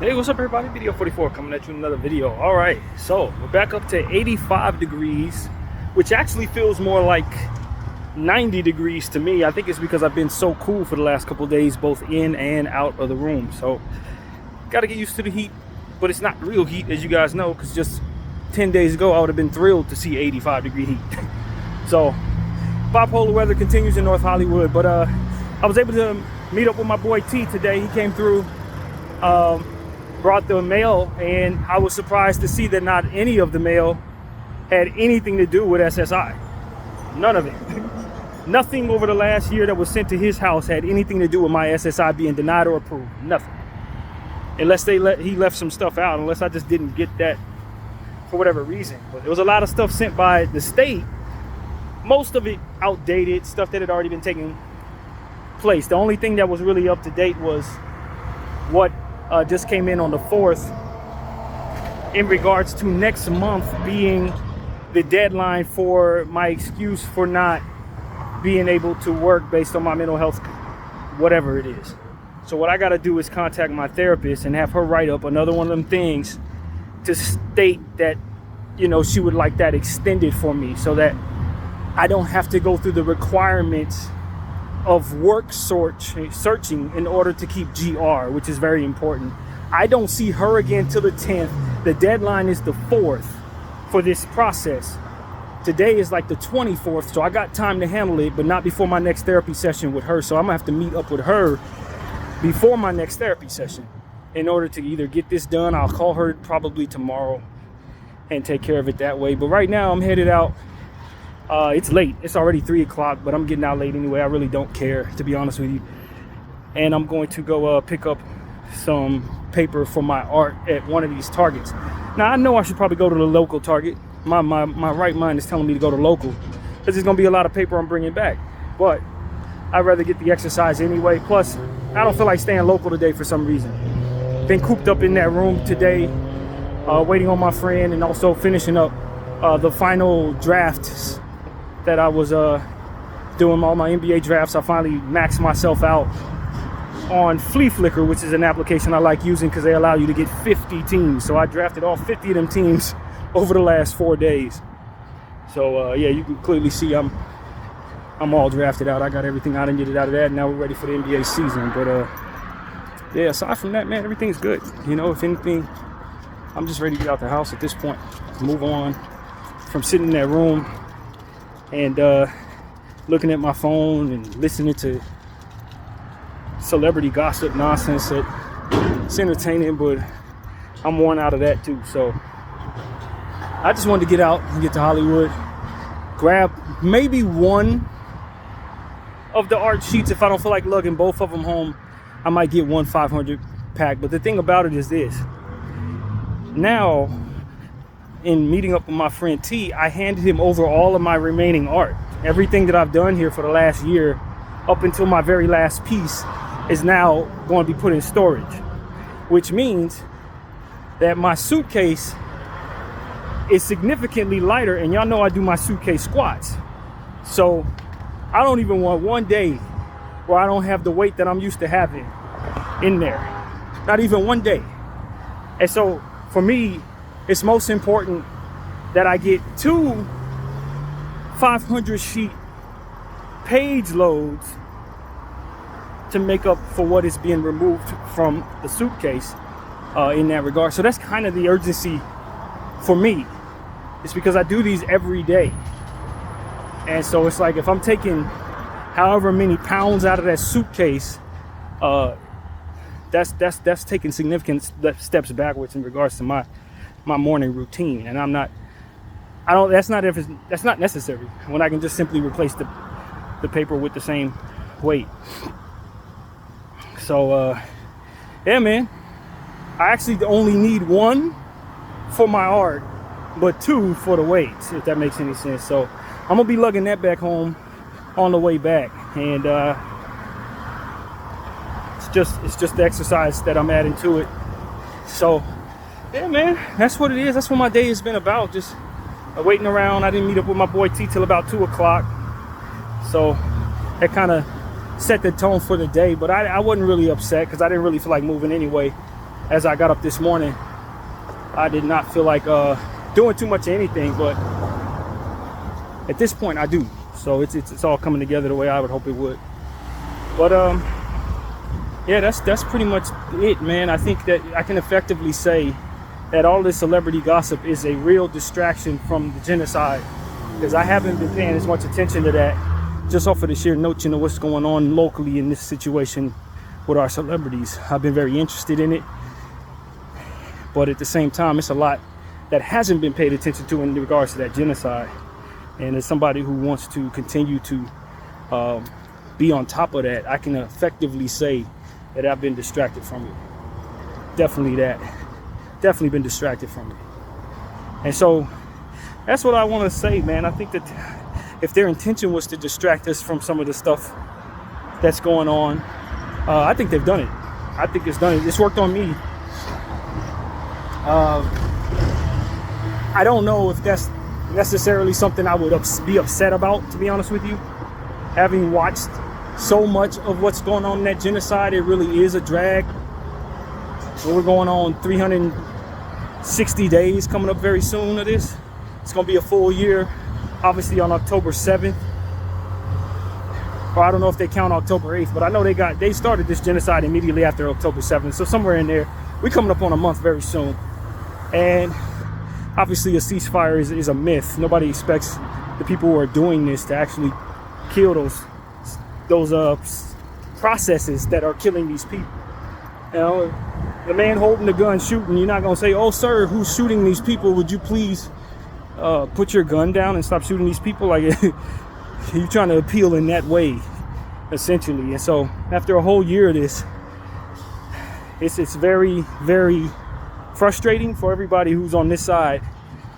Hey, what's up everybody? BDF 44 coming at you with another video. All right, so we're back up to 85 degrees, which actually feels more like 90 degrees to me. I think it's because I've been so cool for the last couple of days, both in and out of the room. So got to get used to the heat, but it's not real heat, as you guys know, because just 10 days ago I would have been thrilled to see 85 degree heat. So bipolar weather continues in North Hollywood, but I was able to meet up with my boy T today. He came through, brought the mail, and I was surprised to see that not any of the mail had anything to do with SSI. None of it. Nothing over the last year that was sent to his house had anything to do with my SSI being denied or approved. Nothing. Unless he left some stuff out, unless I just didn't get that for whatever reason. But there was a lot of stuff sent by the state, most of it outdated, stuff that had already been taken place. The only thing that was really up to date was what just came in on the 4th in regards to next month being the deadline for my excuse for not being able to work based on my mental health, whatever it is. So what I got to do is contact my therapist and have her write up another one of them things to state that, you know, she would like that extended for me so that I don't have to go through the requirements of work searching in order to keep GR, which is very important. I don't see her again till the 10th. The deadline is the 4th for this process. Today is like the 24th, so I got time to handle it, but not before my next therapy session with her. So I'm gonna have to meet up with her before my next therapy session in order to either get this done. I'll call her probably tomorrow and take care of it that way. But right now I'm headed out. It's late. It's already 3 o'clock, but I'm getting out late anyway. I really don't care, to be honest with you. And I'm going to go pick up some paper for my art at one of these Targets. Now, I know I should probably go to the local Target. My right mind is telling me to go to local because there's going to be a lot of paper I'm bringing back. But I'd rather get the exercise anyway. Plus, I don't feel like staying local today for some reason. Been cooped up in that room today, waiting on my friend and also finishing up the final drafts that I was doing all my NBA drafts. I finally maxed myself out on Flea Flicker, which is an application I like using because they allow you to get 50 teams. So I drafted all 50 of them teams over the last 4 days. So yeah, you can clearly see I'm all drafted out. I got everything I didn't get it out of that. Now we're ready for the NBA season. But yeah, aside from that, man, everything's good. You know, if anything, I'm just ready to get out the house at this point. Move on from sitting in that room and looking at my phone and listening to celebrity gossip nonsense. It's entertaining, but I'm worn out of that too. So I just wanted to get out and get to Hollywood, grab maybe one of the art sheets. If I don't feel like lugging both of them home, I might get one 500 pack. But the thing about it is this: now, in meeting up with my friend T, I handed him over all of my remaining art. Everything that I've done here for the last year, up until my very last piece, is now going to be put in storage, which means that my suitcase is significantly lighter. And y'all know I do my suitcase squats. So I don't even want one day where I don't have the weight that I'm used to having in there. Not even one day. And so for me, it's most important that I get 2 500 sheet page loads to make up for what is being removed from the suitcase in that regard. So that's kind of the urgency for me. It's because I do these every day. And so it's like if I'm taking however many pounds out of that suitcase, that's taking significant steps backwards in regards to my morning routine. And that's not necessary when I can just simply replace the paper with the same weight. So yeah, man, I actually only need 1 for my art, but 2 for the weights, if that makes any sense. So I'm gonna be lugging that back home on the way back. And it's just the exercise that I'm adding to it. So yeah, man, that's what it is. That's what my day has been about. Just waiting around. I didn't meet up with my boy T till about 2 o'clock. So that kind of set the tone for the day. But I wasn't really upset because I didn't really feel like moving anyway. as I got up this morning, I did not feel like doing too much of anything, but at this point I do. So it's all coming together the way I would hope it would. But yeah, that's pretty much it, man. I think that I can effectively say that all this celebrity gossip is a real distraction from the genocide, because I haven't been paying as much attention to that, just off of the sheer notion of what's going on locally in this situation with our celebrities. I've been very interested in it, but at the same time, it's a lot that hasn't been paid attention to in regards to that genocide. And as somebody who wants to continue to be on top of that, I can effectively say that I've been distracted from it. Definitely been distracted from it. And so that's what I want to say, man. I think that if their intention was to distract us from some of the stuff that's going on, I think they've done it. I think it's done it. It's worked on me. I don't know if that's necessarily something I would be upset about, to be honest with you. Having watched so much of what's going on in that genocide, it really is a drag. We're going on 360 days coming up very soon of this. It's going to be a full year, obviously on October 7th. Or I don't know if they count October 8th, but I know they started this genocide immediately after October 7th. So somewhere in there, we're coming up on a month very soon. And obviously a ceasefire is a myth. Nobody expects the people who are doing this to actually kill those processes that are killing these people. You know, the man holding the gun shooting, you're not gonna say, "Oh sir, who's shooting these people? Would you please put your gun down and stop shooting these people?" Like, you're trying to appeal in that way, essentially. And so after a whole year of this, it's very, very frustrating for everybody who's on this side,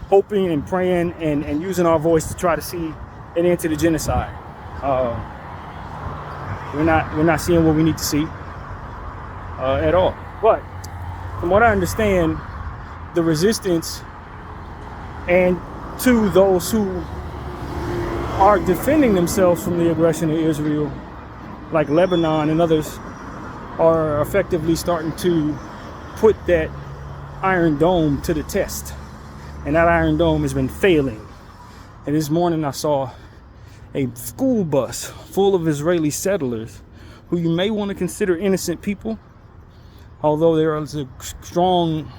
hoping and praying and using our voice to try to see an end to the genocide. We're not seeing what we need to see at all. But from what I understand, the resistance and to those who are defending themselves from the aggression of Israel, like Lebanon and others, are effectively starting to put that Iron Dome to the test. And that Iron Dome has been failing. And this morning I saw a school bus full of Israeli settlers who you may want to consider innocent people, although there is a strong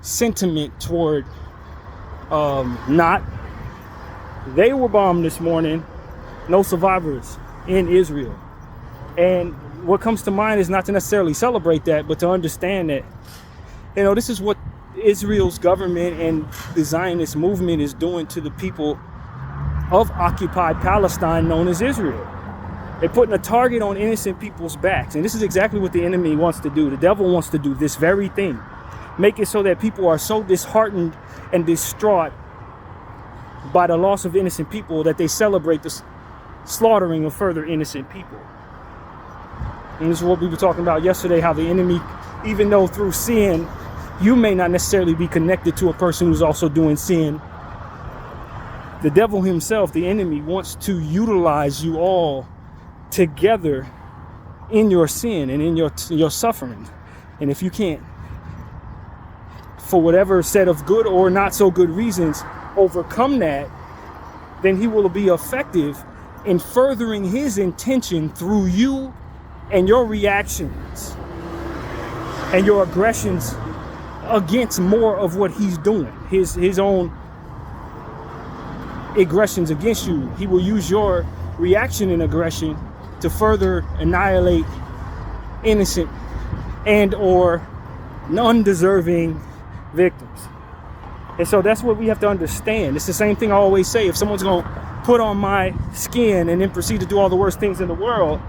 sentiment toward not. They were bombed this morning. No survivors in Israel. And what comes to mind is not to necessarily celebrate that, but to understand that, you know, this is what Israel's government and the Zionist movement is doing to the people of occupied Palestine known as Israel. They're putting a target on innocent people's backs. And this is exactly what the enemy wants to do. The devil wants to do this very thing. Make it so that people are so disheartened and distraught by the loss of innocent people that they celebrate the slaughtering of further innocent people. And this is what we were talking about yesterday, how the enemy, even though through sin, you may not necessarily be connected to a person who's also doing sin, the devil himself, the enemy, wants to utilize you all together in your sin and in your suffering. And if you can't, for whatever set of good or not so good reasons, overcome that, then he will be effective in furthering his intention through you and your reactions and your aggressions against more of what he's doing, his own aggressions against you. He will use your reaction and aggression to further annihilate innocent and or undeserving victims. And so that's what we have to understand. It's the same thing I always say. If someone's going to put on my skin and then proceed to do all the worst things in the world,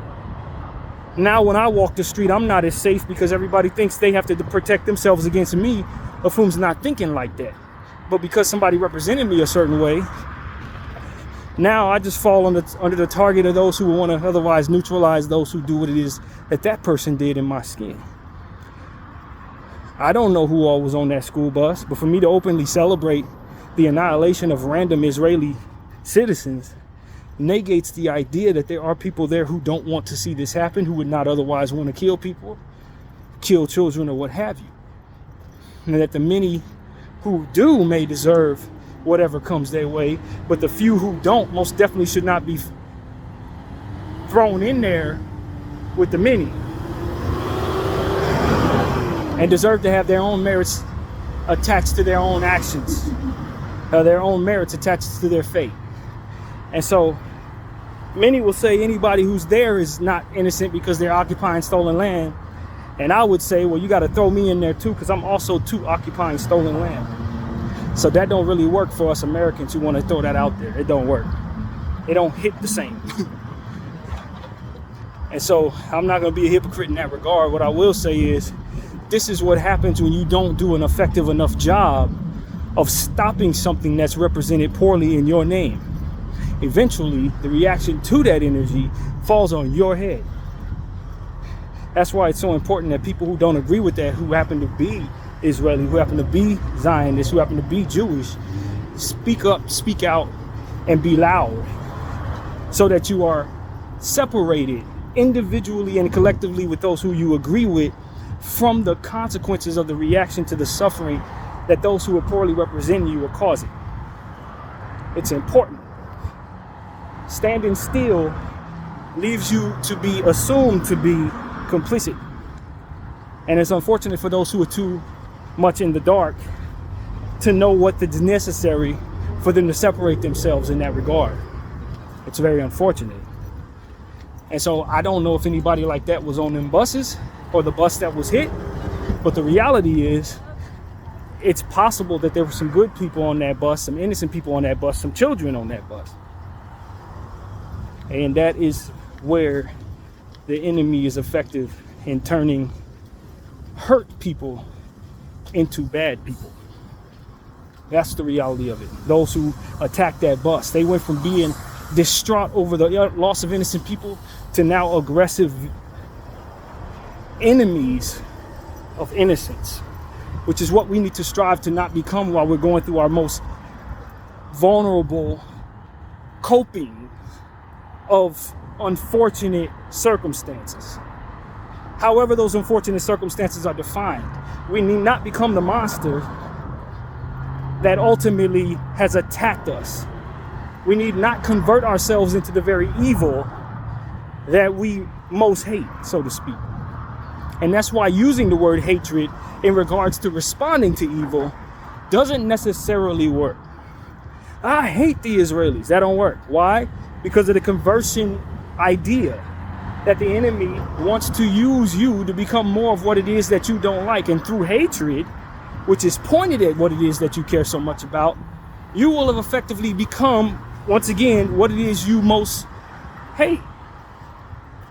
now when I walk the street, I'm not as safe because everybody thinks they have to protect themselves against me, of whom's not thinking like that. But because somebody represented me a certain way, now I just fall under the target of those who want to otherwise neutralize those who do what it is that person did in my skin. I don't know who all was on that school bus, but for me to openly celebrate the annihilation of random Israeli citizens negates the idea that there are people there who don't want to see this happen, who would not otherwise want to kill people, kill children, or what have you. and that the many who do may deserve whatever comes their way, but the few who don't most definitely should not be thrown in there with the many, and deserve to have their own merits attached to their own actions, their own merits attached to their fate. And so many will say anybody who's there is not innocent because they're occupying stolen land. And I would say, well, you got to throw me in there too, because I'm also too occupying stolen land. So that don't really work for us Americans who want to throw that out there. It don't work. It don't hit the same. And so I'm not going to be a hypocrite in that regard. What I will say is, this is what happens when you don't do an effective enough job of stopping something that's represented poorly in your name. Eventually, the reaction to that energy falls on your head. That's why it's so important that people who don't agree with that, who happen to be Israeli, who happen to be Zionists, who happen to be Jewish, speak up, speak out, and be loud, so that you are separated individually and collectively with those who you agree with from the consequences of the reaction to the suffering that those who are poorly representing you are causing. It's important. Standing still leaves you to be assumed to be complicit. And it's unfortunate for those who are too much in the dark to know what is necessary for them to separate themselves in that regard. It's very unfortunate. And so I don't know if anybody like that was on them buses or the bus that was hit, but the reality is it's possible that there were some good people on that bus, some innocent people on that bus, some children on that bus. And that is where the enemy is effective in turning hurt people into bad people. That's the reality of it. Those who attacked that bus, they went from being distraught over the loss of innocent people to now aggressive enemies of innocence, which is what we need to strive to not become while we're going through our most vulnerable coping of unfortunate circumstances. However those unfortunate circumstances are defined, we need not become the monster that ultimately has attacked us. We need not convert ourselves into the very evil that we most hate, so to speak. And that's why using the word hatred in regards to responding to evil doesn't necessarily work. I hate the Israelis. That don't work. Why? Because of the conversion idea that the enemy wants to use you to become more of what it is that you don't like. And through hatred, which is pointed at what it is that you care so much about, you will have effectively become, once again, what it is you most hate.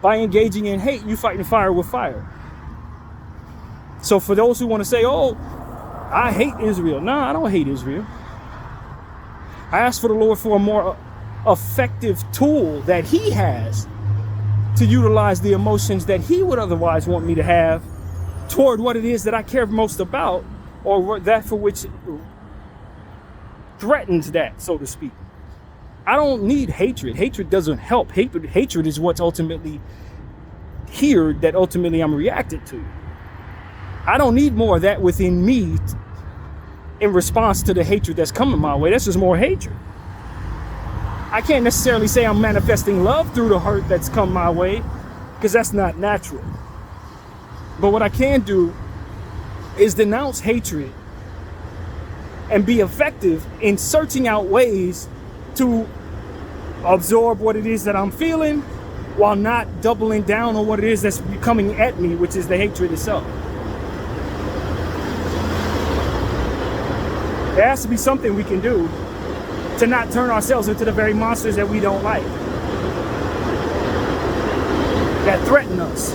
By engaging in hate, you fighting fire with fire. So for those who want to say, oh, I hate Israel. Nah, I don't hate Israel. I ask for the Lord for a more effective tool that he has to utilize the emotions that he would otherwise want me to have toward what it is that I care most about, or that for which threatens that, so to speak. I don't need hatred. Hatred doesn't help. Hatred is what's ultimately here that ultimately I'm reacted to. I don't need more of that within me in response to the hatred that's coming my way. That's just more hatred. I can't necessarily say I'm manifesting love through the hurt that's come my way, because that's not natural. But what I can do is denounce hatred and be effective in searching out ways to absorb what it is that I'm feeling while not doubling down on what it is that's coming at me, which is the hatred itself. There has to be something we can do to not turn ourselves into the very monsters that we don't like, that threaten us.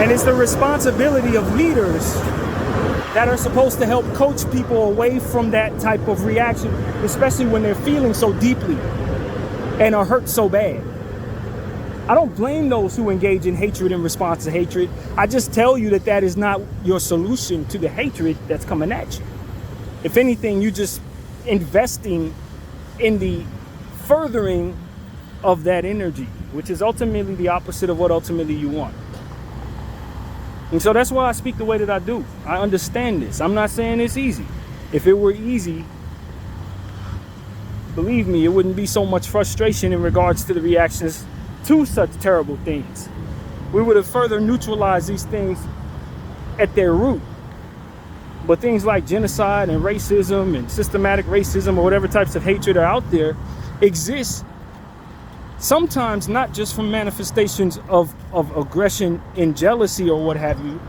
And it's the responsibility of leaders that are supposed to help coach people away from that type of reaction, especially when they're feeling so deeply and are hurt so bad. I don't blame those who engage in hatred in response to hatred. I just tell you that that is not your solution to the hatred that's coming at you. If anything, you're just investing in the furthering of that energy, which is ultimately the opposite of what ultimately you want. And so that's why I speak the way that I do. I understand this. I'm not saying it's easy. If it were easy, believe me, it wouldn't be so much frustration in regards to the reactions to such terrible things. We would have further neutralized these things at their root. But things like genocide and racism and systematic racism or whatever types of hatred are out there exist sometimes not just from manifestations of aggression and jealousy or what have you,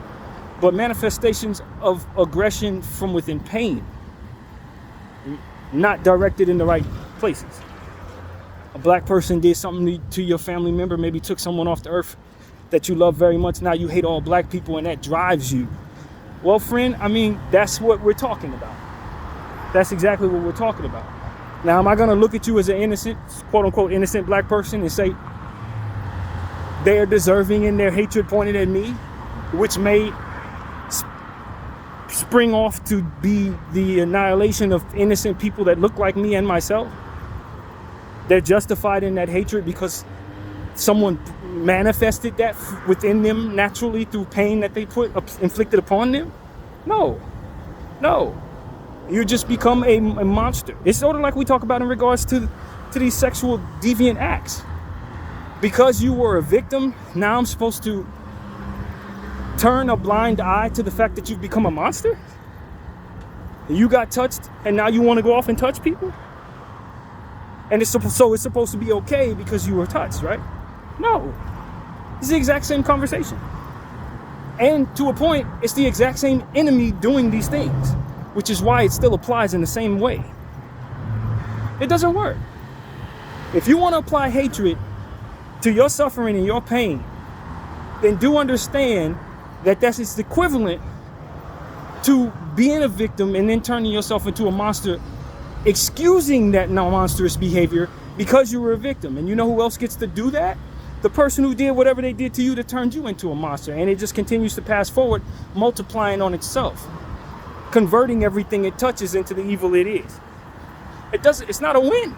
but manifestations of aggression from within pain, not directed in the right places. A black person did something to your family member, maybe took someone off the earth that you love very much. Now you hate all black people and that drives you. Well, friend, I mean, that's what we're talking about. That's exactly what we're talking about. Now, am I going to look at you as an innocent, quote unquote, innocent black person and say they're deserving in their hatred pointed at me, which may spring off to be the annihilation of innocent people that look like me and myself? They're justified in that hatred because someone manifested that within them naturally through pain that they inflicted upon them? No. You just become a monster. It's sort of like we talk about in regards to these sexual deviant acts. Because you were a victim, now I'm supposed to turn a blind eye to the fact that you've become a monster? You got touched and now you want to go off and touch people? And it's supposed to be okay because you were touched, right? No. It's the exact same conversation. And to a point, it's the exact same enemy doing these things, which is why it still applies in the same way. It doesn't work. If you want to apply hatred to your suffering and your pain, then do understand that that's equivalent to being a victim and then turning yourself into a monster, excusing that monstrous behavior because you were a victim. And you know who else gets to do that? The person who did whatever they did to you that turned you into a monster. And it just continues to pass forward, multiplying on itself, converting everything it touches into the evil it is. It's not a win.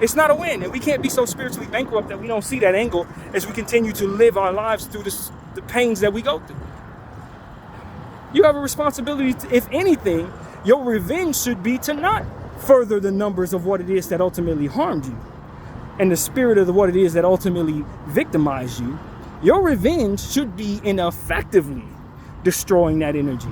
It's not a win. And we can't be so spiritually bankrupt that we don't see that angle as we continue to live our lives through the pains that we go through. You have a responsibility to, if anything, your revenge should be to not further the numbers of what it is that ultimately harmed you and the spirit of what it is that ultimately victimized you. Your revenge should be in effectively destroying that energy.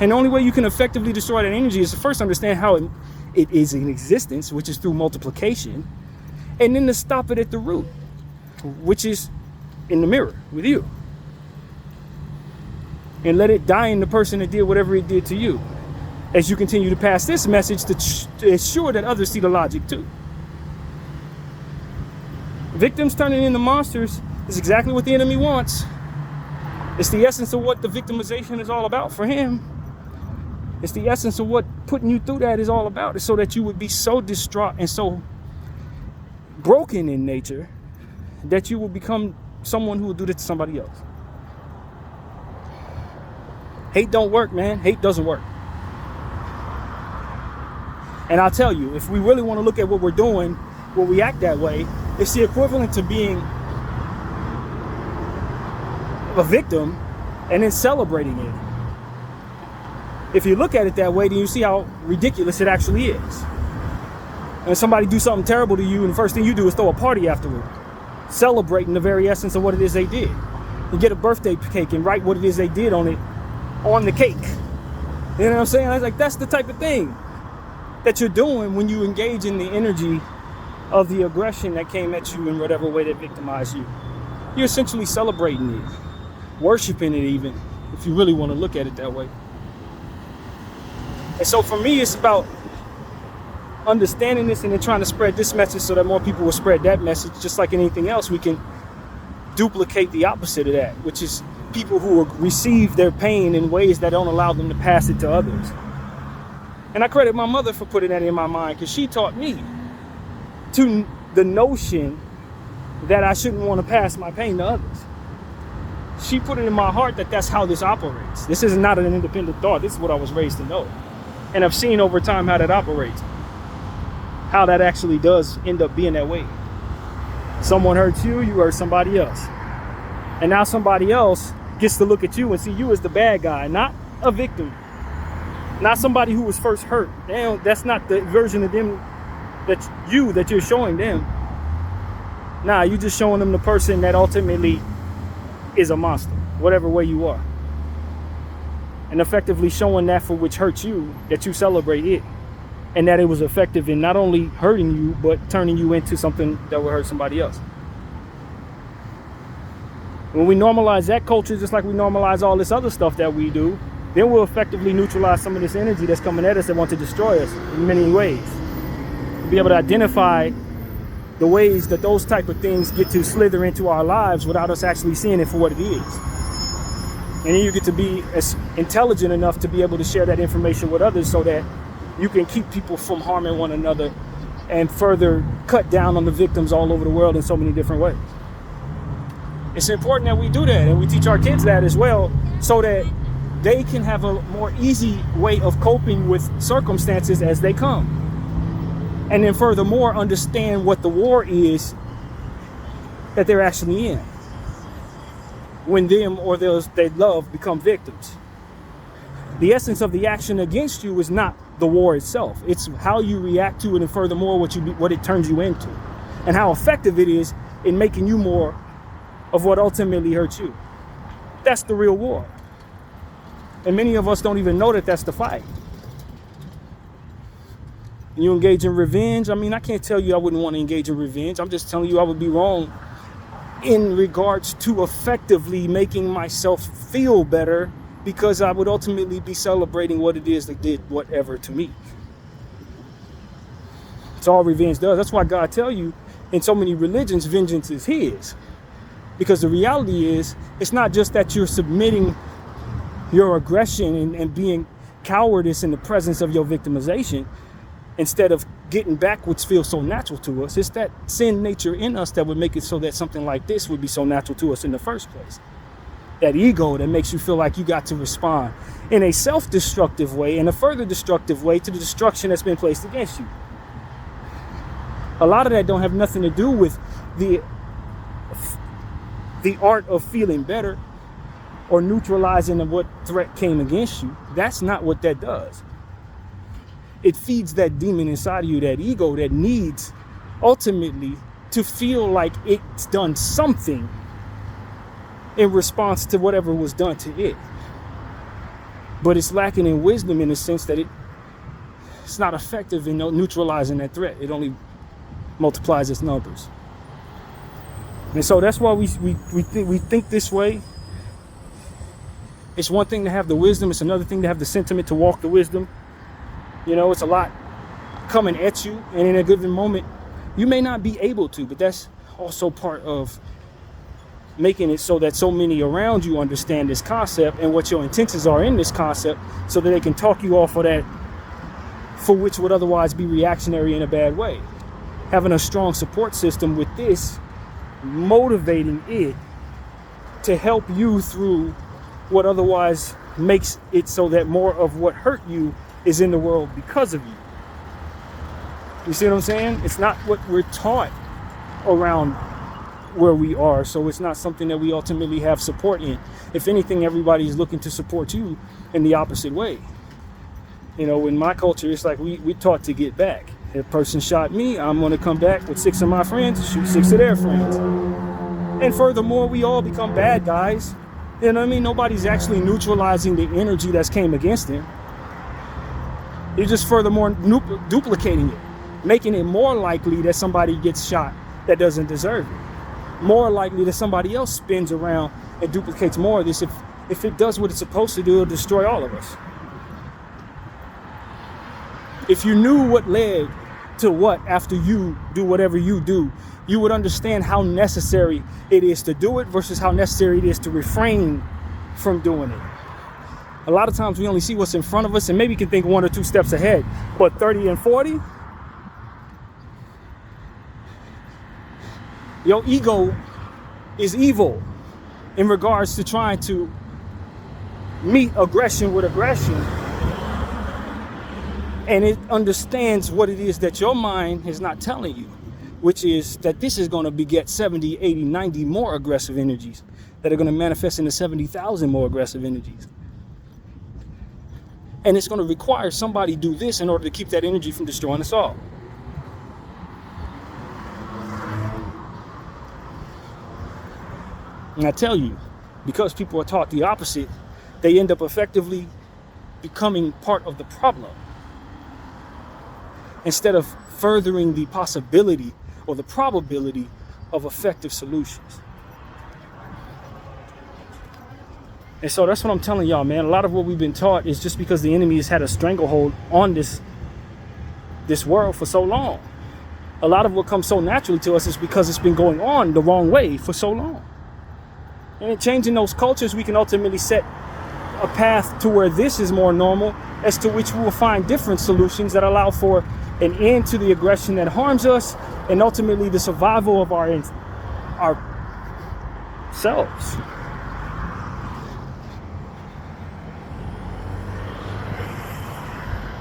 And the only way you can effectively destroy that energy is to first understand how it is in existence, which is through multiplication, and then to stop it at the root, which is in the mirror with you. And let it die in the person that did whatever it did to you, as you continue to pass this message to ensure that others see the logic too. Victims turning into monsters is exactly what the enemy wants. It's the essence of what the victimization is all about for him. It's the essence of what putting you through that is all about. It's so that you would be so distraught and so broken in nature that you will become someone who will do this to somebody else. Hate don't work, man. Hate doesn't work. And I'll tell you, if we really want to look at what we're doing, when we act that way, it's the equivalent to being a victim and then celebrating it. If you look at it that way, then you see how ridiculous it actually is. And somebody do something terrible to you, and the first thing you do is throw a party afterward, celebrating the very essence of what it is they did. You get a birthday cake and write what it is they did on it, on the cake. You know what I'm saying? I was like, that's the type of thing that you're doing when you engage in the energy of the aggression that came at you in whatever way that victimized you. You're essentially celebrating it, worshiping it even, if you really want to look at it that way. And so for me, it's about understanding this and then trying to spread this message so that more people will spread that message. Just like anything else, we can duplicate the opposite of that, which is people who will receive their pain in ways that don't allow them to pass it to others. And I credit my mother for putting that in my mind, because she taught me to the notion that I shouldn't want to pass my pain to others. she put it in my heart that that's how this operates. This is not an independent thought. This is what I was raised to know. And I've seen over time how that operates. How that actually does end up being that way. Someone hurts you, you hurt somebody else. And now somebody else gets to look at you and see you as the bad guy, not a victim. Not somebody who was first hurt. That's not the version of them that you're showing them. Nah, you're just showing them the person that ultimately is a monster, whatever way you are. And effectively showing that for which hurts you, that you celebrate it. And that it was effective in not only hurting you, but turning you into something that will hurt somebody else. When we normalize that culture, just like we normalize all this other stuff that we do, then we'll effectively neutralize some of this energy that's coming at us that want to destroy us in many ways. We'll be able to identify the ways that those type of things get to slither into our lives without us actually seeing it for what it is. And then you get to be as intelligent enough to be able to share that information with others so that you can keep people from harming one another and further cut down on the victims all over the world in so many different ways. It's important that we do that, and we teach our kids that as well, so that they can have a more easy way of coping with circumstances as they come. And then furthermore, understand what the war is that they're actually in when them or those they love become victims. The essence of the action against you is not the war itself. It's how you react to it, and furthermore, what it turns you into, and how effective it is in making you more of what ultimately hurts you. That's the real war. And many of us don't even know that that's the fight. And you engage in revenge. I mean, I can't tell you I wouldn't want to engage in revenge. I'm just telling you I would be wrong in regards to effectively making myself feel better, because I would ultimately be celebrating what it is that did whatever to me. It's all revenge does. That's why God tells you in so many religions, vengeance is his. Because the reality is, it's not just that you're submitting your aggression and being cowardice in the presence of your victimization, instead of getting back which feels so natural to us. It's that sin nature in us that would make it so that something like this would be so natural to us in the first place. That ego that makes you feel like you got to respond in a self-destructive way and a further destructive way to the destruction that's been placed against you. A lot of that don't have nothing to do with the art of feeling better or neutralizing what threat came against you. That's not what that does. It feeds that demon inside of you, that ego that needs ultimately to feel like it's done something in response to whatever was done to it. But it's lacking in wisdom in the sense that it's not effective in neutralizing that threat. It only multiplies its numbers. And so that's why we think this way. It's one thing to have the wisdom. It's another thing to have the sentiment to walk the wisdom. You know, it's a lot coming at you. And in a given moment, you may not be able to. But that's also part of making it so that so many around you understand this concept and what your intentions are in this concept, so that they can talk you off of that for which would otherwise be reactionary in a bad way. Having a strong support system with this, motivating it to help you through what otherwise makes it so that more of what hurt you is in the world because of you. You see what I'm saying? It's not what we're taught around where we are, so it's not something that we ultimately have support in. If anything, everybody's looking to support you in the opposite way. You know, in my culture, it's like we taught to get back. If a person shot me, I'm going to come back with 6 of my friends, shoot 6 of their friends. And furthermore, we all become bad guys. You know what I mean? Nobody's actually neutralizing the energy that's came against them. You're just furthermore duplicating it, making it more likely that somebody gets shot that doesn't deserve it. More likely that somebody else spins around and duplicates more of this. If it does what it's supposed to do, it'll destroy all of us. If you knew what led to what after you do whatever you do, you would understand how necessary it is to do it versus how necessary it is to refrain from doing it. A lot of times we only see what's in front of us and maybe can think 1 or 2 steps ahead, but 30 and 40, your ego is evil. in regards to trying to meet aggression with aggression, and it understands what it is that your mind is not telling you, which is that this is going to beget 70, 80, 90 more aggressive energies that are going to manifest into 70,000 more aggressive energies. And it's going to require somebody do this in order to keep that energy from destroying us all. And I tell you, because people are taught the opposite, they end up effectively becoming part of the problem instead of furthering the possibility or the probability of effective solutions. And so that's what I'm telling y'all, man. A lot of what we've been taught is just because the enemy has had a stranglehold on this world for so long. A lot of what comes so naturally to us is because it's been going on the wrong way for so long. And in changing those cultures, we can ultimately set a path to where this is more normal, as to which we will find different solutions that allow for an end to the aggression that harms us, and ultimately the survival of our selves.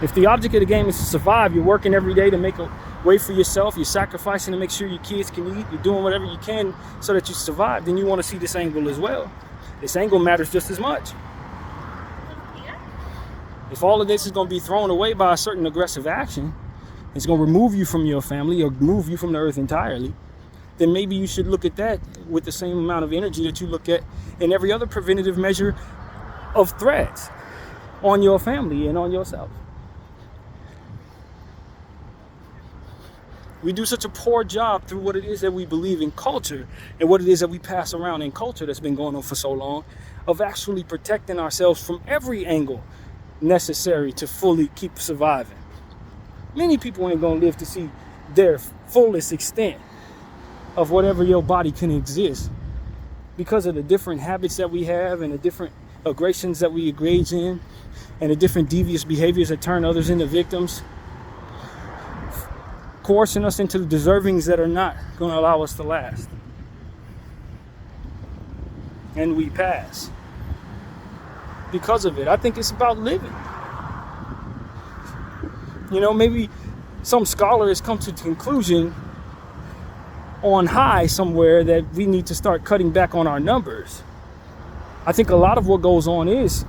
If the object of the game is to survive, you're working every day to make a way for yourself, you're sacrificing to make sure your kids can eat, you're doing whatever you can so that you survive, then you want to see this angle as well. This angle matters just as much. If all of this is going to be thrown away by a certain aggressive action, it's going to remove you from your family or remove you from the earth entirely, then maybe you should look at that with the same amount of energy that you look at in every other preventative measure of threats on your family and on yourself. We do such a poor job through what it is that we believe in culture and what it is that we pass around in culture that's been going on for so long, of actually protecting ourselves from every angle necessary to fully keep surviving. Many people ain't gonna live to see their fullest extent of whatever your body can exist because of the different habits that we have and the different aggressions that we engage in and the different devious behaviors that turn others into victims, coercing us into the deservings that are not going to allow us to last. And we pass because of it. I think it's about living. You know, maybe some scholar has come to the conclusion on high somewhere that we need to start cutting back on our numbers. I think a lot of what goes on is,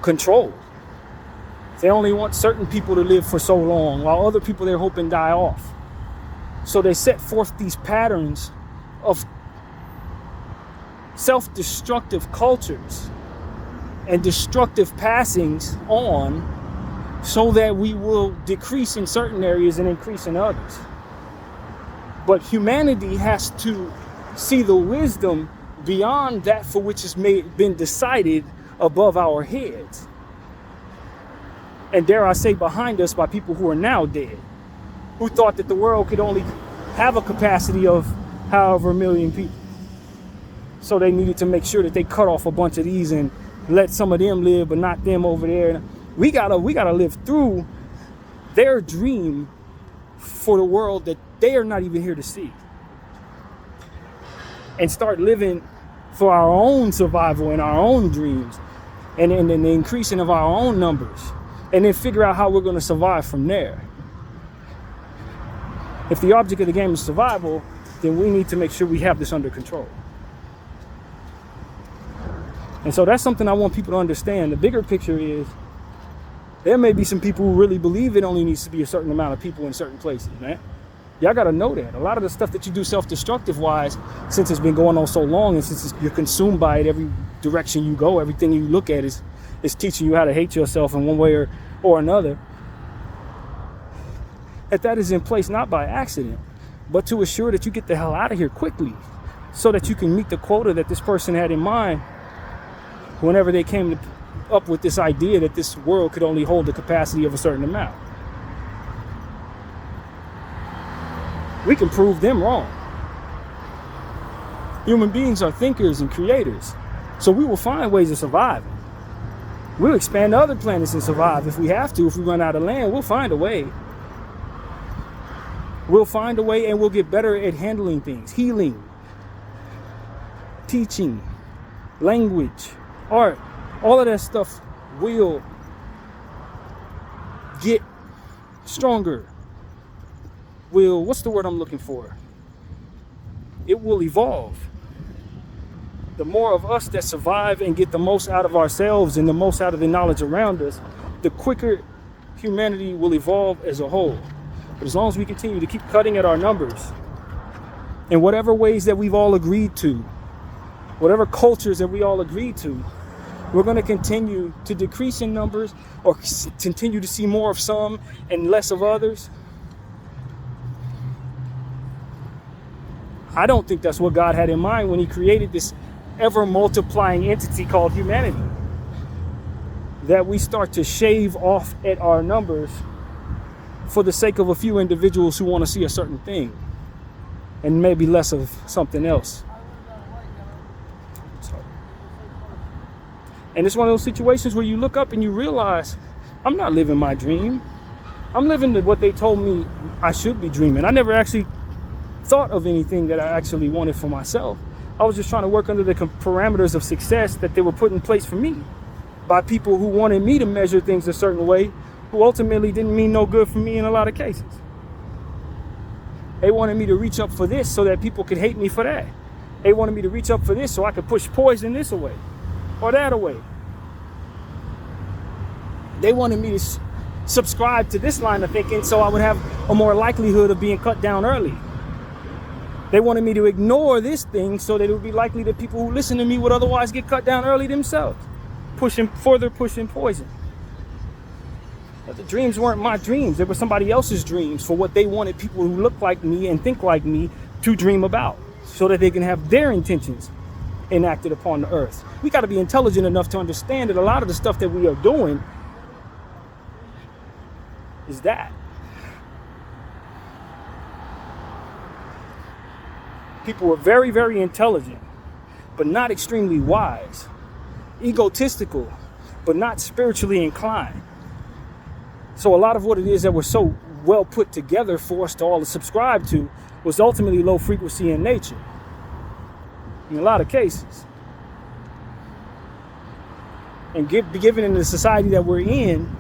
control. They only want certain people to live for so long, while other people they're hoping die off. So they set forth these patterns of self-destructive cultures and destructive passings on, so that we will decrease in certain areas and increase in others. But humanity has to see the wisdom beyond that for which has been decided above our heads. And dare I say, behind us by people who are now dead, who thought that the world could only have a capacity of however million people. So they needed to make sure that they cut off a bunch of these and let some of them live, but not them over there. We gotta live through their dream for the world that they are not even here to see, and start living for our own survival and our own dreams, and the increasing of our own numbers. And then figure out how we're going to survive from there. If the object of the game is survival, then we need to make sure we have this under control. And so that's something I want people to understand. The bigger picture is, there may be some people who really believe it only needs to be a certain amount of people in certain places, man. Y'all got to know that. A lot of the stuff that you do self-destructive wise, since it's been going on so long, and since you're consumed by it every direction you go, everything you look at is teaching you how to hate yourself in one way or another, that is in place not by accident, but to assure that you get the hell out of here quickly, so that you can meet the quota that this person had in mind whenever they came up with this idea that this world could only hold the capacity of a certain amount. We can prove them wrong. Human beings are thinkers and creators, so we will find ways of surviving. We'll expand to other planets and survive if we have to. If we run out of land, we'll find a way. We'll find a way, and we'll get better at handling things, healing, teaching, language, art, all of that stuff will get stronger. What's the word I'm looking for? It will evolve. The more of us that survive and get the most out of ourselves and the most out of the knowledge around us, the quicker humanity will evolve as a whole. But as long as we continue to keep cutting at our numbers in whatever ways that we've all agreed to, whatever cultures that we all agreed to, we're going to continue to decrease in numbers or continue to see more of some and less of others. I don't think that's what God had in mind when he created this ever multiplying entity called humanity. That we start to shave off at our numbers for the sake of a few individuals who want to see a certain thing and maybe less of something else. And it's one of those situations where you look up and you realize, I'm not living my dream. I'm living what they told me I should be dreaming. I never actually thought of anything that I actually wanted for myself. I was just trying to work under the parameters of success that they were put in place for me by people who wanted me to measure things a certain way, who ultimately didn't mean no good for me in a lot of cases. They wanted me to reach up for this so that people could hate me for that. They wanted me to reach up for this so I could push poison this away or that away. They wanted me to subscribe to this line of thinking so I would have a more likelihood of being cut down early. They wanted me to ignore this thing so that it would be likely that people who listen to me would otherwise get cut down early themselves, pushing poison. But the dreams weren't my dreams. They were somebody else's dreams for what they wanted people who look like me and think like me to dream about so that they can have their intentions enacted upon the earth. We got to be intelligent enough to understand that a lot of the stuff that we are doing is that. People were very, very intelligent, but not extremely wise. Egotistical, but not spiritually inclined. So a lot of what it is that was so well put together for us to all subscribe to was ultimately low frequency in nature. In a lot of cases. And given in the society that we're in,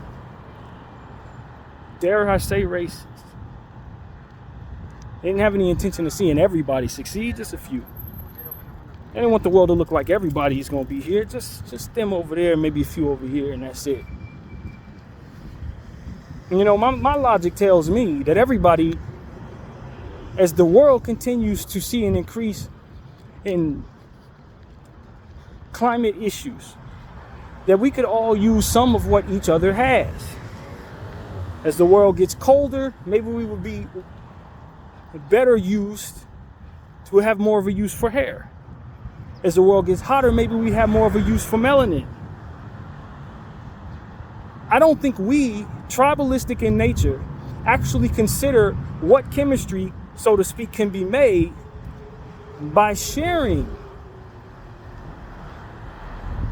dare I say racist. They didn't have any intention of seeing everybody succeed, just a few. They didn't want the world to look like everybody is going to be here. Just them over there, maybe a few over here, and that's it. And, you know, my logic tells me that everybody, as the world continues to see an increase in climate issues, that we could all use some of what each other has. As the world gets colder, maybe we would be better used to have more of a use for hair. As the world gets hotter, maybe we have more of a use for melanin. I don't think we, tribalistic in nature, actually consider what chemistry, so to speak, can be made by sharing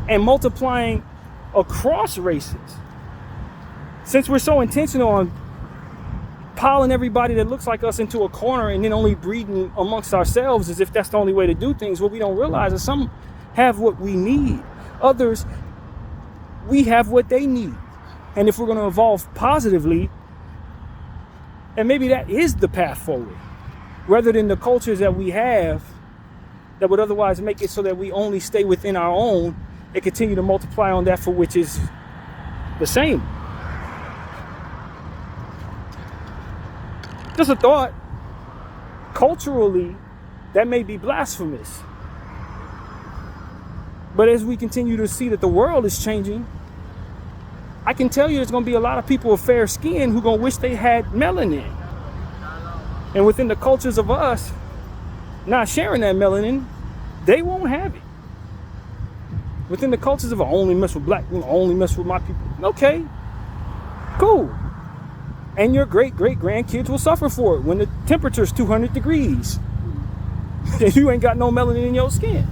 and multiplying across races. Since we're so intentional on piling everybody that looks like us into a corner and then only breeding amongst ourselves as if that's the only way to do things, what we don't realize is some have what we need. Others, we have what they need. And if we're going to evolve positively, and maybe that is the path forward, rather than the cultures that we have that would otherwise make it so that we only stay within our own and continue to multiply on that for which is the same. Just a thought. Culturally, that may be blasphemous. But as we continue to see that the world is changing, I can tell you there's going to be a lot of people with fair skin who are going to wish they had melanin. And within the cultures of us not sharing that melanin, they won't have it. Within the cultures of I only mess with black people, only mess with my people. Okay, cool. And your great-great-grandkids will suffer for it when the temperature's 200 degrees. And you ain't got no melanin in your skin.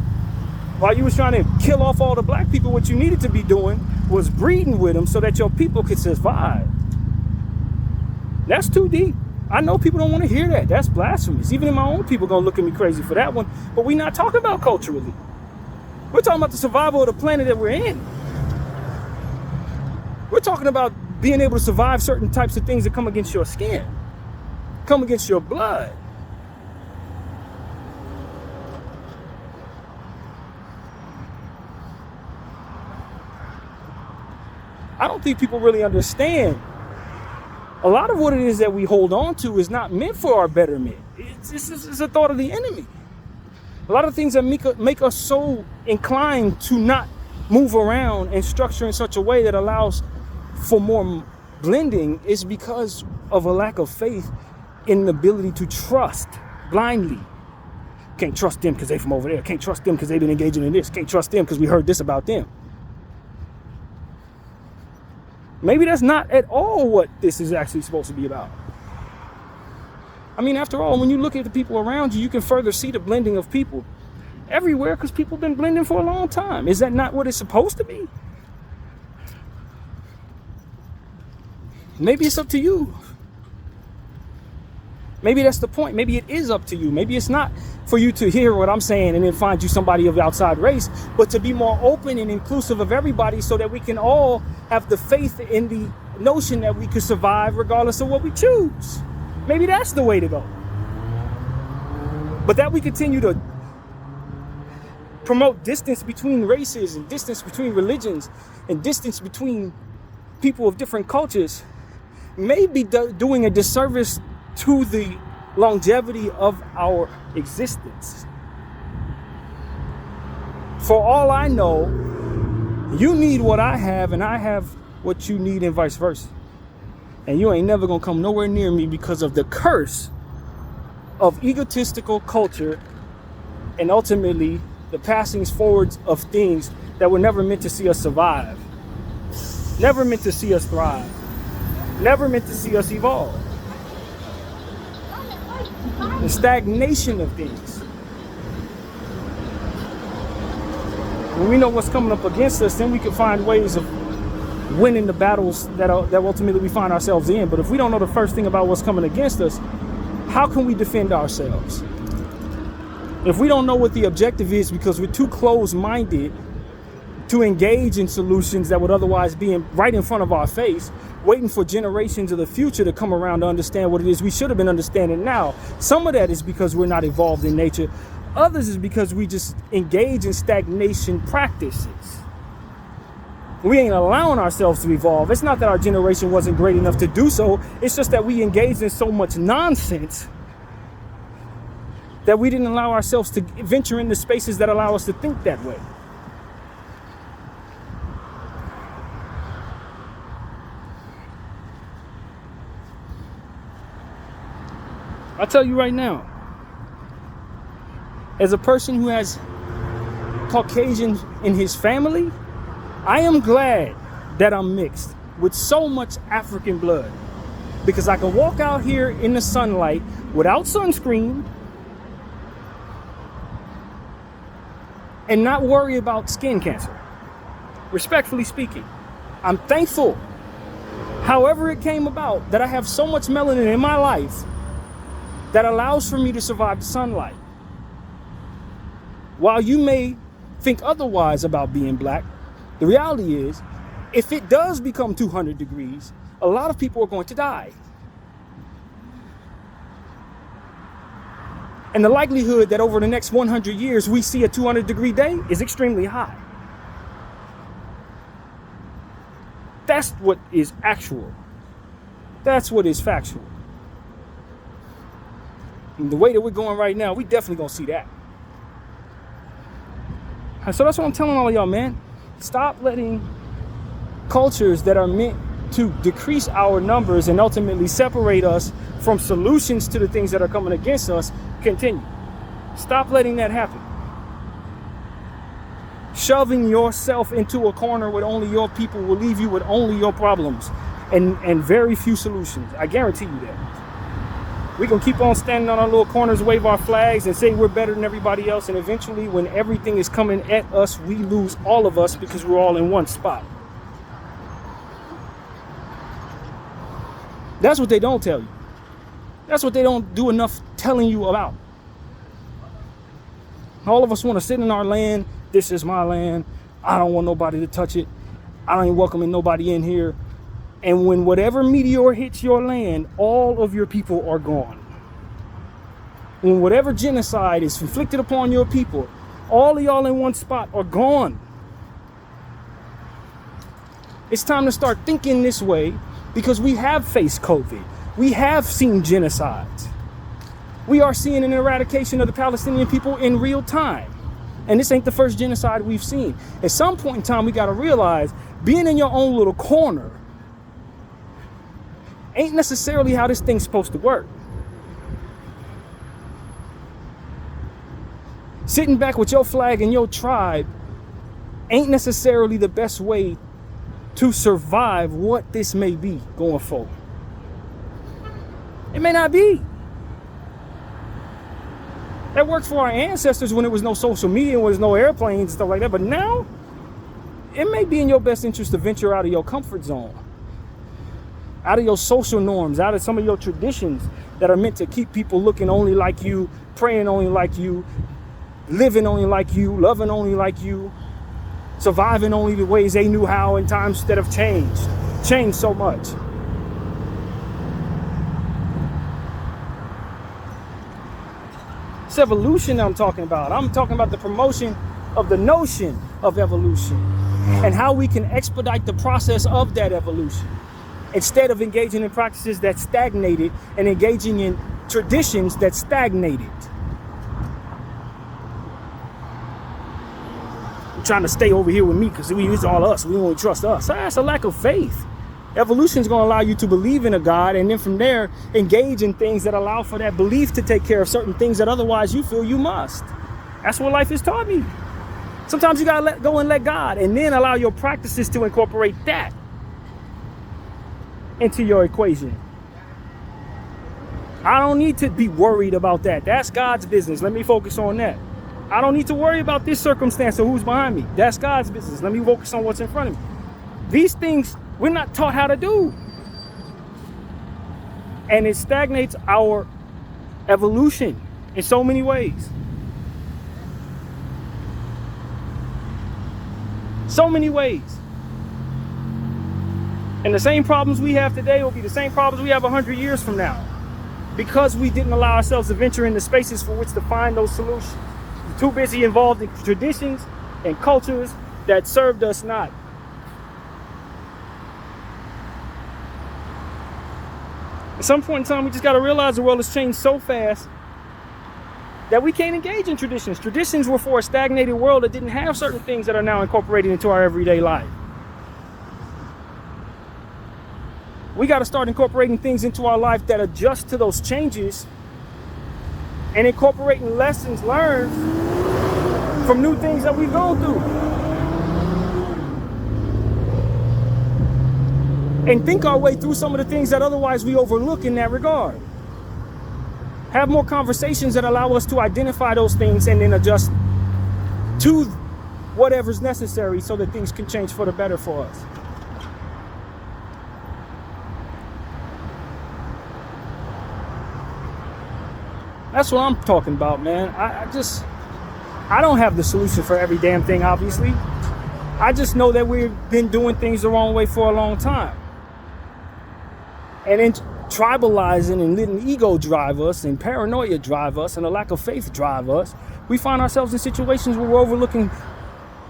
While you was trying to kill off all the black people, what you needed to be doing was breeding with them so that your people could survive. That's too deep. I know people don't want to hear that. That's blasphemous. Even my own people going to look at me crazy for that one. But we're not talking about culturally. We're talking about the survival of the planet that we're in. We're talking about being able to survive certain types of things that come against your skin, come against your blood. I don't think people really understand. A lot of what it is that we hold on to is not meant for our betterment. It's a thought of the enemy. A lot of things that make us so inclined to not move around and structure in such a way that allows for more blending is because of a lack of faith in the ability to trust blindly. Can't trust them because they from over there. Can't trust them because they've been engaging in this. Can't trust them because we heard this about them. Maybe that's not at all what this is actually supposed to be about. I mean, after all, when you look at the people around you, you can further see the blending of people everywhere because people have been blending for a long time. Is that not what it's supposed to be? Maybe it's up to you. Maybe that's the point. Maybe it is up to you. Maybe it's not for you to hear what I'm saying and then find you somebody of the outside race, but to be more open and inclusive of everybody so that we can all have the faith in the notion that we could survive regardless of what we choose. Maybe that's the way to go. But that we continue to promote distance between races and distance between religions and distance between people of different cultures may be doing a disservice to the longevity of our existence. For all I know, you need what I have and I have what you need and vice versa. And you ain't never gonna come nowhere near me because of the curse of egotistical culture and ultimately the passings forwards of things that were never meant to see us survive, never meant to see us thrive, never meant to see us evolve. The stagnation of things. When we know what's coming up against us, then we can find ways of winning the battles that ultimately we find ourselves in. But if we don't know the first thing about what's coming against us, how can we defend ourselves? If we don't know what the objective is because we're too closed-minded to engage in solutions that would otherwise be right in front of our face, waiting for generations of the future to come around to understand what it is we should have been understanding now. Some of that is because we're not evolved in nature. Others is because we just engage in stagnation practices. We ain't allowing ourselves to evolve. It's not that our generation wasn't great enough to do so. It's just that we engaged in so much nonsense that we didn't allow ourselves to venture into spaces that allow us to think that way. I'll tell you right now, as a person who has Caucasian in his family, I am glad that I'm mixed with so much African blood because I can walk out here in the sunlight without sunscreen and not worry about skin cancer. Respectfully speaking, I'm thankful, however it came about, that I have so much melanin in my life that allows for me to survive the sunlight. While you may think otherwise about being black, the reality is, if it does become 200 degrees, a lot of people are going to die. And the likelihood that over the next 100 years we see a 200-degree day is extremely high. That's what is actual. That's what is factual. And the way that we're going right now, we definitely gonna see that. And so that's what I'm telling all of y'all, man. Stop letting cultures that are meant to decrease our numbers and ultimately separate us from solutions to the things that are coming against us continue. Stop letting that happen. Shoving yourself into a corner with only your people will leave you with only your problems and very few solutions. I guarantee you that. We're going to keep on standing on our little corners, wave our flags, and say we're better than everybody else. And eventually, when everything is coming at us, we lose all of us because we're all in one spot. That's what they don't tell you. That's what they don't do enough telling you about. All of us want to sit in our land, This is my land. I don't want nobody to touch it. I ain't welcoming nobody in here. And when whatever meteor hits your land, all of your people are gone. When whatever genocide is inflicted upon your people, all of y'all in one spot are gone. It's time to start thinking this way, because we have faced COVID. We have seen genocides. We are seeing an eradication of the Palestinian people in real time. And this ain't the first genocide we've seen. At some point in time, we got to realize being in your own little corner ain't necessarily how this thing's supposed to work. Sitting back with your flag and your tribe ain't necessarily the best way to survive what this may be going forward. It may not be. That worked for our ancestors when there was no social media, when there was no airplanes and stuff like that. But now, it may be in your best interest to venture out of your comfort zone, out of your social norms, out of some of your traditions that are meant to keep people looking only like you, praying only like you, living only like you, loving only like you, surviving only the ways they knew how in times that have changed so much. It's evolution I'm talking about. I'm talking about the promotion of the notion of evolution and how we can expedite the process of that evolution instead of engaging in practices that stagnated and engaging in traditions that stagnated. I'm trying to stay over here with me because it's all us. We only trust us. That's a lack of faith. Evolution is going to allow you to believe in a God, and then from there engage in things that allow for that belief to take care of certain things that otherwise you feel you must. That's what life has taught me. Sometimes you got to let go and let God, and then allow your practices to incorporate that into your equation. I don't need to be worried about that. That's God's business. Let me focus on that. I don't need to worry about this circumstance or who's behind me. That's God's business. Let me focus on what's in front of me. These things we're not taught how to do. And it stagnates our evolution in so many ways. So many ways. And the same problems we have today will be the same problems we have 100 years from now, because we didn't allow ourselves to venture into spaces for which to find those solutions. We're too busy involved in traditions and cultures that served us not. At some point in time, we just got to realize the world has changed so fast that we can't engage in traditions. Traditions were for a stagnated world that didn't have certain things that are now incorporated into our everyday life. We got to start incorporating things into our life that adjust to those changes and incorporating lessons learned from new things that we've gone through. And think our way through some of the things that otherwise we overlook in that regard. Have more conversations that allow us to identify those things and then adjust to whatever's necessary so that things can change for the better for us. That's what I'm talking about, man. I don't have the solution for every damn thing, obviously. I just know that we've been doing things the wrong way for a long time. And in tribalizing and letting ego drive us and paranoia drive us and a lack of faith drive us, we find ourselves in situations where we're overlooking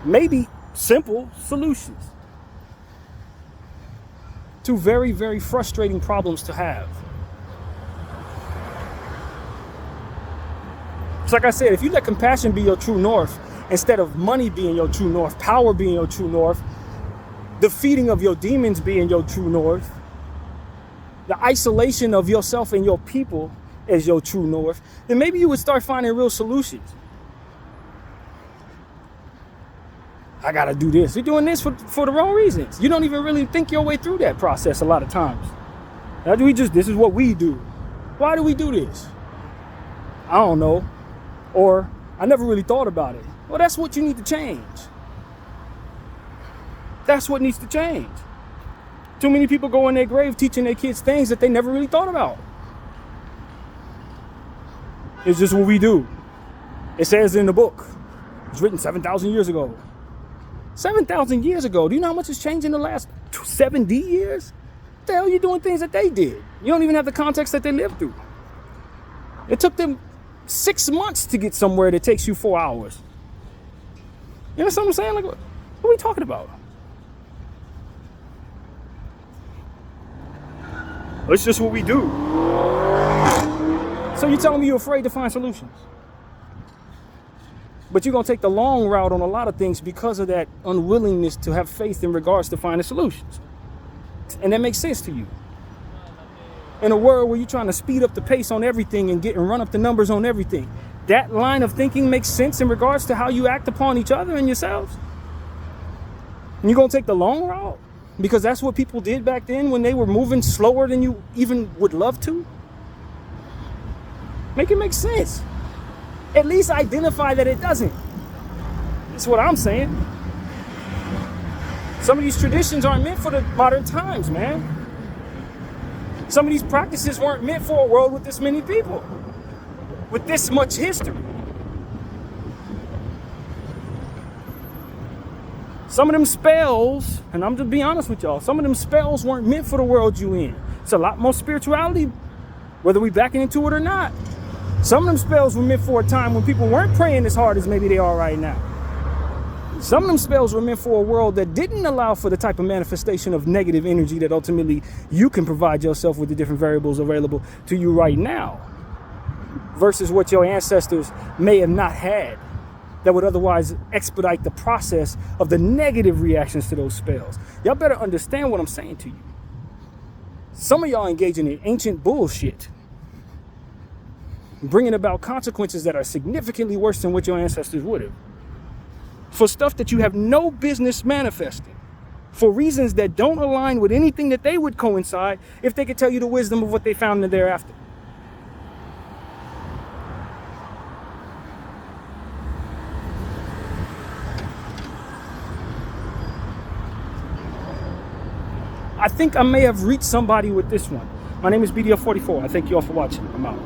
maybe simple solutions to very, very frustrating problems to have. It's like I said, if you let compassion be your true north, instead of money being your true north, power being your true north, the feeding of your demons being your true north, the isolation of yourself and your people as your true north, then maybe you would start finding real solutions. I gotta do this. You're doing this for the wrong reasons. You don't even really think your way through that process a lot of times. This is what we do. Why do we do this? I don't know. Or I never really thought about it. Well, that's what you need to change. That's what needs to change. Too many people go in their grave teaching their kids things that they never really thought about. It's just what we do. It says in the book. It was written 7,000 years ago. 7,000 years ago. Do you know how much has changed in the last 70 years? What the hell are you doing things that they did? You don't even have the context that they lived through. It took them 6 months to get somewhere that takes you 4 hours. You know what I'm saying? Like, what are we talking about? It's just what we do. So you're telling me you're afraid to find solutions? But you're going to take the long route on a lot of things because of that unwillingness to have faith in regards to finding solutions. And that makes sense to you. In a world where you're trying to speed up the pace on everything and run up the numbers on everything, that line of thinking makes sense in regards to how you act upon each other and yourselves. And you're going to take the long route because that's what people did back then when they were moving slower than you even would love to. Make it make sense. At least identify that it doesn't. That's what I'm saying. Some of these traditions aren't meant for the modern times, man. Some of these practices weren't meant for a world with this many people, with this much history. Some of them spells, and I'm just being honest with y'all, some of them spells weren't meant for the world you in. It's a lot more spirituality, whether we backing into it or not. Some of them spells were meant for a time when people weren't praying as hard as maybe they are right now. Some of them spells were meant for a world that didn't allow for the type of manifestation of negative energy that ultimately you can provide yourself with the different variables available to you right now versus what your ancestors may have not had that would otherwise expedite the process of the negative reactions to those spells. Y'all better understand what I'm saying to you. Some of y'all engaging in ancient bullshit, bringing about consequences that are significantly worse than what your ancestors would have. For stuff that you have no business manifesting. For reasons that don't align with anything that they would coincide if they could tell you the wisdom of what they found in the thereafter. I think I may have reached somebody with this one. My name is BDF 44. I thank you all for watching. I'm out.